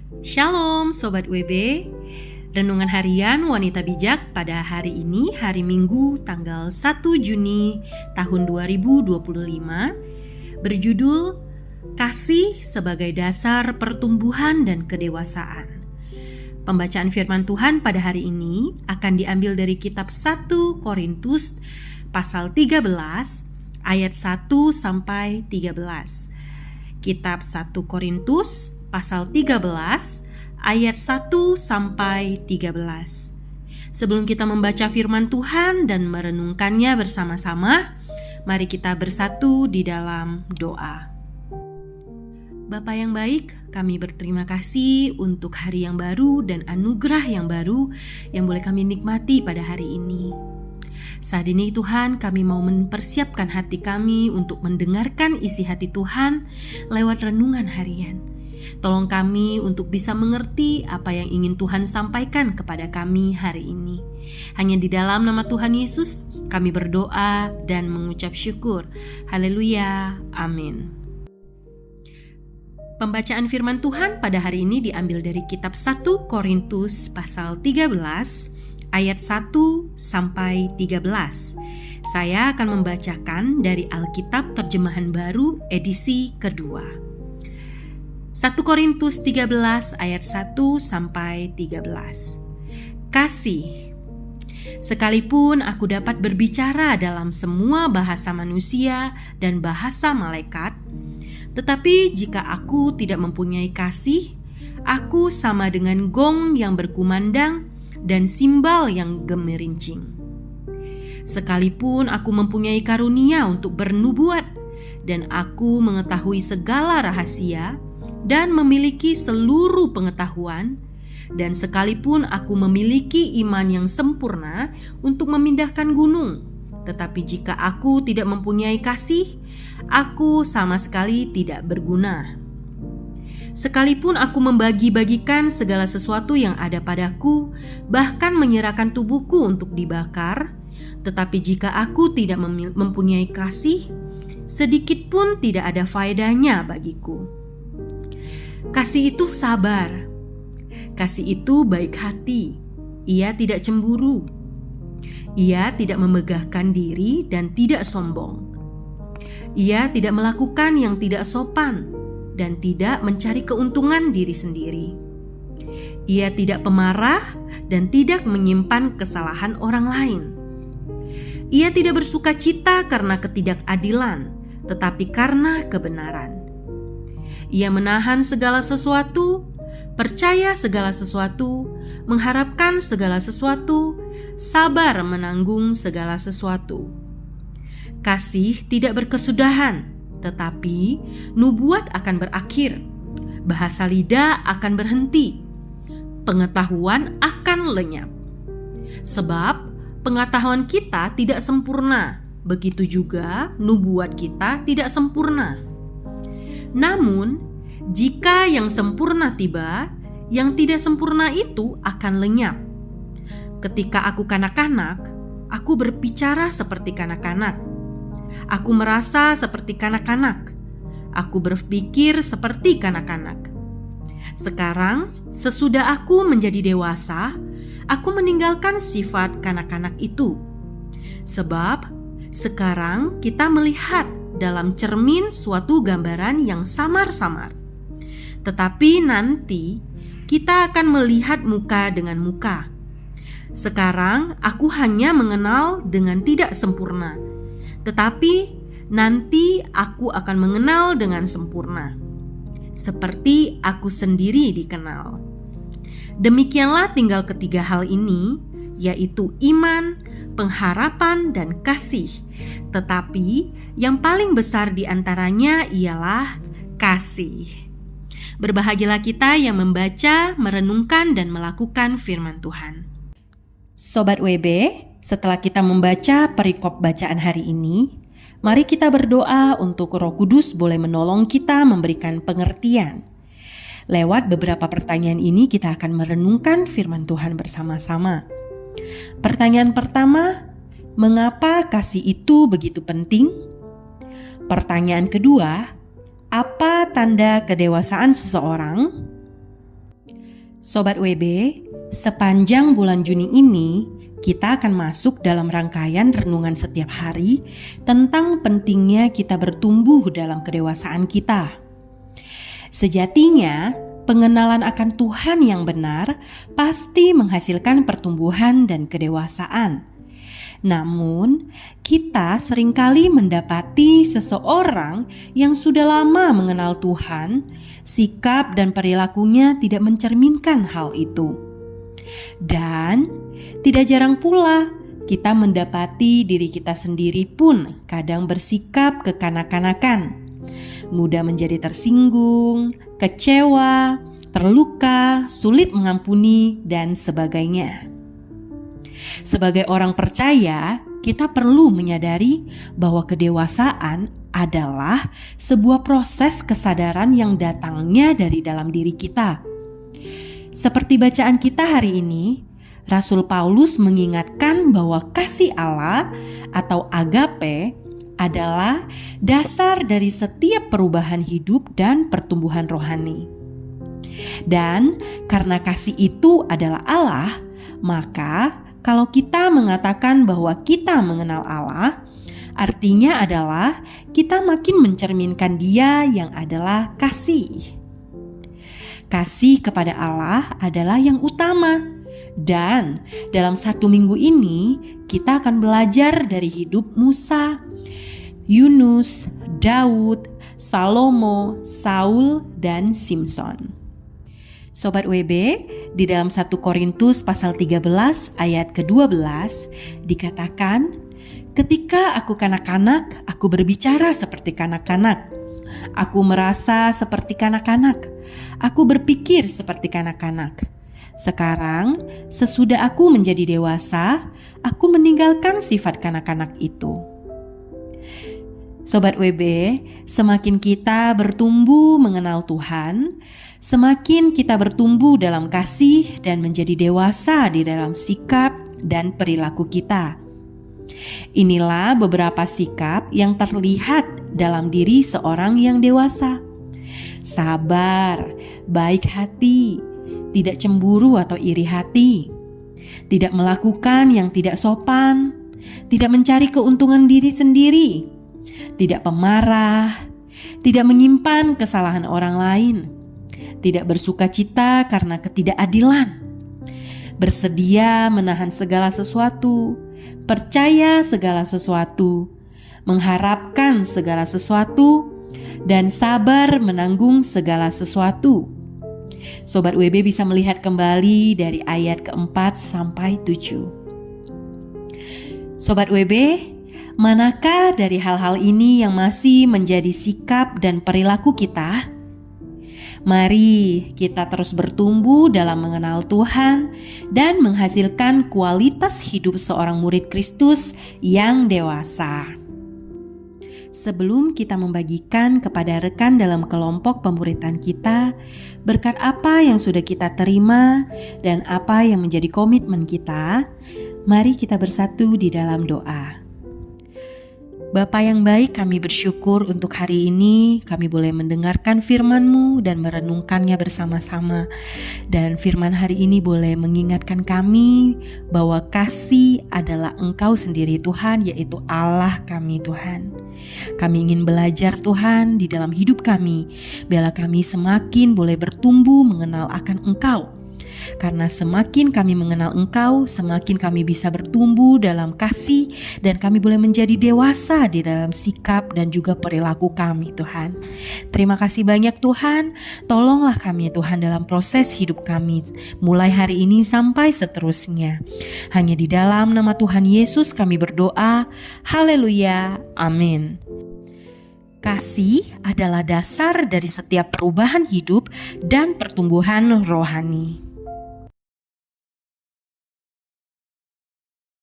Shalom Sobat WB. Renungan Harian Wanita Bijak pada hari ini, hari Minggu tanggal 1 Juni tahun 2025, berjudul Kasih sebagai Dasar Pertumbuhan dan Kedewasaan. Pembacaan firman Tuhan pada hari ini akan diambil dari kitab 1 Korintus pasal 13 ayat 1 sampai 13. Kitab 1 Korintus pasal 13 ayat 1 sampai 13. Sebelum kita membaca firman Tuhan dan merenungkannya bersama-sama, mari kita bersatu di dalam doa. Bapa yang baik, kami berterima kasih untuk hari yang baru dan anugerah yang baru yang boleh kami nikmati pada hari ini. Saat ini Tuhan, kami mau mempersiapkan hati kami untuk mendengarkan isi hati Tuhan lewat renungan harian. Tolong kami untuk bisa mengerti apa yang ingin Tuhan sampaikan kepada kami hari ini. Hanya di dalam nama Tuhan Yesus kami berdoa dan mengucap syukur. Haleluya, amin. Pembacaan firman Tuhan pada hari ini diambil dari kitab 1 Korintus pasal 13 ayat 1 sampai 13. Saya akan membacakan dari Alkitab Terjemahan Baru edisi kedua. 1 Korintus 13 ayat 1 sampai 13. Kasih. Sekalipun aku dapat berbicara dalam semua bahasa manusia dan bahasa malaikat, tetapi jika aku tidak mempunyai kasih, aku sama dengan gong yang berkumandang dan simbal yang gemerincing. Sekalipun aku mempunyai karunia untuk bernubuat, dan aku mengetahui segala rahasia dan memiliki seluruh pengetahuan, dan sekalipun aku memiliki iman yang sempurna untuk memindahkan gunung, tetapi jika aku tidak mempunyai kasih, aku sama sekali tidak berguna. Sekalipun aku membagi-bagikan segala sesuatu yang ada padaku, bahkan menyerahkan tubuhku untuk dibakar, tetapi jika aku tidak mempunyai kasih, sedikit pun tidak ada faedahnya bagiku. Kasih itu sabar. Kasih itu baik hati. Ia tidak cemburu. Ia tidak memegahkan diri dan tidak sombong. Ia tidak melakukan yang tidak sopan dan tidak mencari keuntungan diri sendiri. Ia tidak pemarah dan tidak menyimpan kesalahan orang lain. Ia tidak bersuka cita karena ketidakadilan, tetapi karena kebenaran. Ia menahan segala sesuatu, percaya segala sesuatu, mengharapkan segala sesuatu, sabar menanggung segala sesuatu. Kasih tidak berkesudahan, tetapi nubuat akan berakhir, bahasa lidah akan berhenti, pengetahuan akan lenyap. Sebab pengetahuan kita tidak sempurna, begitu juga nubuat kita tidak sempurna. Namun, jika yang sempurna tiba, yang tidak sempurna itu akan lenyap. Ketika aku kanak-kanak, aku berbicara seperti kanak-kanak. Aku merasa seperti kanak-kanak. Aku berpikir seperti kanak-kanak. Sekarang, sesudah aku menjadi dewasa, aku meninggalkan sifat kanak-kanak itu. Sebab, sekarang kita melihat dalam cermin suatu gambaran yang samar-samar. Tetapi nanti, kita akan melihat muka dengan muka. Sekarang, aku hanya mengenal dengan tidak sempurna. Tetapi nanti aku akan mengenal dengan sempurna, seperti aku sendiri dikenal. Demikianlah tinggal ketiga hal ini, yaitu iman, pengharapan, dan kasih. Tetapi yang paling besar di antaranya ialah kasih. Berbahagialah kita yang membaca, merenungkan, dan melakukan firman Tuhan. Sobat WB, setelah kita membaca perikop bacaan hari ini, mari kita berdoa untuk Roh Kudus boleh menolong kita memberikan pengertian. Lewat beberapa pertanyaan ini kita akan merenungkan firman Tuhan bersama-sama. Pertanyaan pertama, mengapa kasih itu begitu penting? Pertanyaan kedua, apa tanda kedewasaan seseorang? Sobat WB, sepanjang bulan Juni ini kita akan masuk dalam rangkaian renungan setiap hari tentang pentingnya kita bertumbuh dalam kedewasaan kita. Sejatinya, pengenalan akan Tuhan yang benar pasti menghasilkan pertumbuhan dan kedewasaan. Namun, kita seringkali mendapati seseorang yang sudah lama mengenal Tuhan, sikap dan perilakunya tidak mencerminkan hal itu. Dan tidak jarang pula kita mendapati diri kita sendiri pun kadang bersikap kekanak-kanakan, mudah menjadi tersinggung, kecewa, terluka, sulit mengampuni, dan sebagainya. Sebagai orang percaya, kita perlu menyadari bahwa kedewasaan adalah sebuah proses kesadaran yang datangnya dari dalam diri kita. Seperti bacaan kita hari ini, Rasul Paulus mengingatkan bahwa kasih Allah atau agape adalah dasar dari setiap perubahan hidup dan pertumbuhan rohani. Dan karena kasih itu adalah Allah, maka kalau kita mengatakan bahwa kita mengenal Allah, artinya adalah kita makin mencerminkan Dia yang adalah kasih. Kasih kepada Allah adalah yang utama. Dan dalam 1 minggu ini kita akan belajar dari hidup Musa, Yunus, Daud, Salomo, Saul, dan Simson. Sobat WB, di dalam 1 Korintus pasal 13 ayat ke-12 dikatakan, "Ketika aku kanak-kanak, aku berbicara seperti kanak-kanak. Aku merasa seperti kanak-kanak. Aku berpikir seperti kanak-kanak. Sekarang, sesudah aku menjadi dewasa, aku meninggalkan sifat kanak-kanak itu." Sobat WB, semakin kita bertumbuh mengenal Tuhan, semakin kita bertumbuh dalam kasih dan menjadi dewasa di dalam sikap dan perilaku kita. Inilah beberapa sikap yang terlihat dalam diri seorang yang dewasa. Sabar, baik hati, tidak cemburu atau iri hati, tidak melakukan yang tidak sopan, tidak mencari keuntungan diri sendiri, tidak pemarah, tidak menyimpan kesalahan orang lain, tidak bersuka cita karena ketidakadilan, bersedia menahan segala sesuatu, percaya segala sesuatu, mengharapkan segala sesuatu, dan sabar menanggung segala sesuatu. Sobat WB bisa melihat kembali dari ayat ke-4 sampai 7. Sobat WB, manakah dari hal-hal ini yang masih menjadi sikap dan perilaku kita? Mari kita terus bertumbuh dalam mengenal Tuhan dan menghasilkan kualitas hidup seorang murid Kristus yang dewasa. Sebelum kita membagikan kepada rekan dalam kelompok pemuritan kita, berkat apa yang sudah kita terima dan apa yang menjadi komitmen kita, mari kita bersatu di dalam doa. Bapa yang baik, kami bersyukur untuk hari ini kami boleh mendengarkan firman-Mu dan merenungkannya bersama-sama. Dan firman hari ini boleh mengingatkan kami bahwa kasih adalah Engkau sendiri Tuhan, yaitu Allah kami Tuhan. Kami ingin belajar Tuhan di dalam hidup kami, biarlah kami semakin boleh bertumbuh mengenal akan Engkau. Karena semakin kami mengenal Engkau, semakin kami bisa bertumbuh dalam kasih dan kami boleh menjadi dewasa di dalam sikap dan juga perilaku kami Tuhan. Terima kasih banyak Tuhan, tolonglah kami Tuhan dalam proses hidup kami mulai hari ini sampai seterusnya. Hanya di dalam nama Tuhan Yesus kami berdoa, haleluya, amin. Kasih adalah dasar dari setiap perubahan hidup dan pertumbuhan rohani.